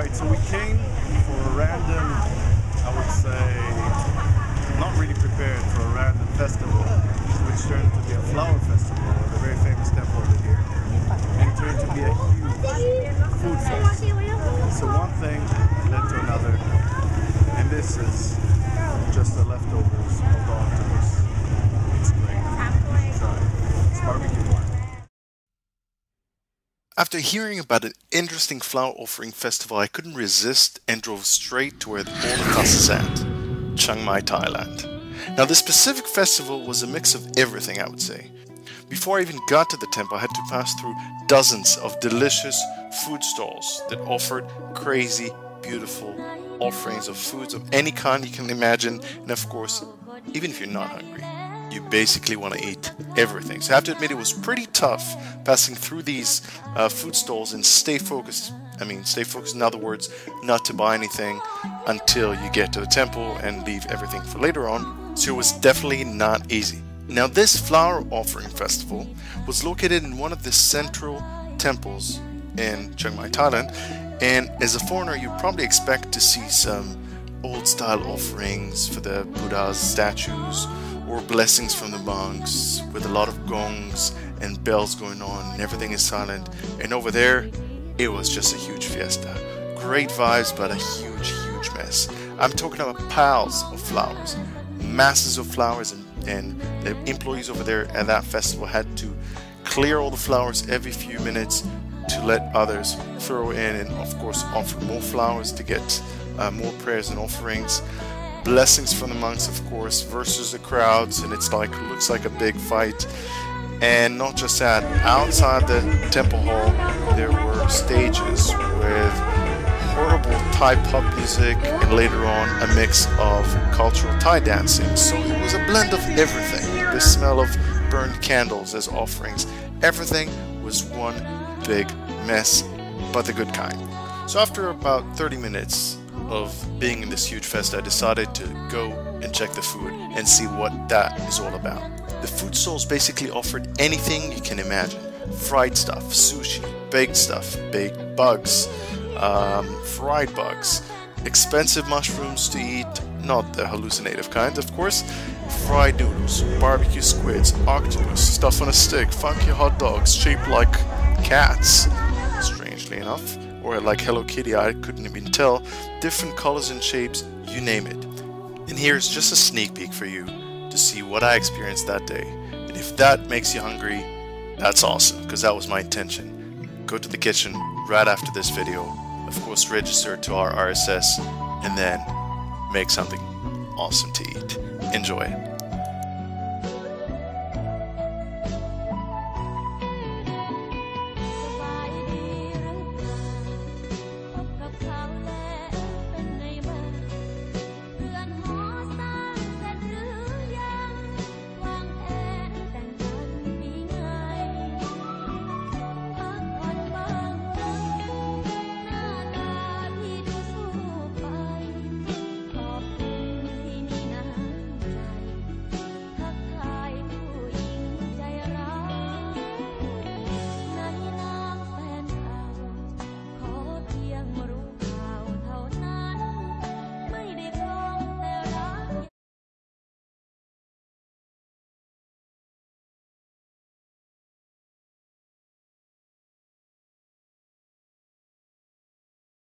Alright, so we came for a random, I would say, not really prepared for a random festival, which turned to be a flower festival at a very famous temple over here. And it turned to be a huge food fest. So one thing led to another, and this is just the leftovers of the octopus. It's great. Try it. It's barbecue one. After hearing about an interesting flower offering festival, I couldn't resist and drove straight to where all the fuss is at, Chiang Mai, Thailand. Now this specific festival was a mix of everything, I would say. Before I even got to the temple, I had to pass through dozens of delicious food stalls that offered crazy, beautiful offerings of foods of any kind you can imagine, and of course, even if you're not hungry, you basically want to eat everything. So I have to admit it was pretty tough passing through these food stalls and stay focused. I mean, stay focused in other words, not to buy anything until you get to the temple and leave everything for later on. So it was definitely not easy. Now this flower offering festival was located in one of the central temples in Chiang Mai, Thailand, and as a foreigner you probably expect to see some old style offerings for the Buddha's statues or blessings from the monks with a lot of gongs and bells going on and everything is silent. And over there it was just a huge fiesta. Great vibes, but a huge mess. I'm talking about piles of flowers, masses of flowers, and the employees over there at that festival had to clear all the flowers every few minutes to let others throw in and of course offer more flowers to get more prayers and offerings. Blessings from the monks, of course, versus the crowds, and it's like looks like a big fight. And not just that, outside the temple hall there were stages with horrible Thai pop music and later on a mix of cultural Thai dancing. So it was a blend of everything. The smell of burned candles as offerings. Everything was one big mess, but the good kind. So after about 30 minutes of being in this huge fest, I decided to go and check the food and see what that is all about. The food stalls basically offered anything you can imagine. Fried stuff, sushi, baked stuff, baked bugs, fried bugs, expensive mushrooms to eat, not the hallucinative kind of course, fried noodles, barbecue squids, octopus, stuff on a stick, funky hot dogs shaped like cats, strangely enough, or like Hello Kitty, I couldn't even tell, different colors and shapes, you name it. And here's just a sneak peek for you to see what I experienced that day. And if that makes you hungry, that's awesome, because that was my intention. Go to the kitchen right after this video, of course register to our RSS, and then make something awesome to eat. Enjoy.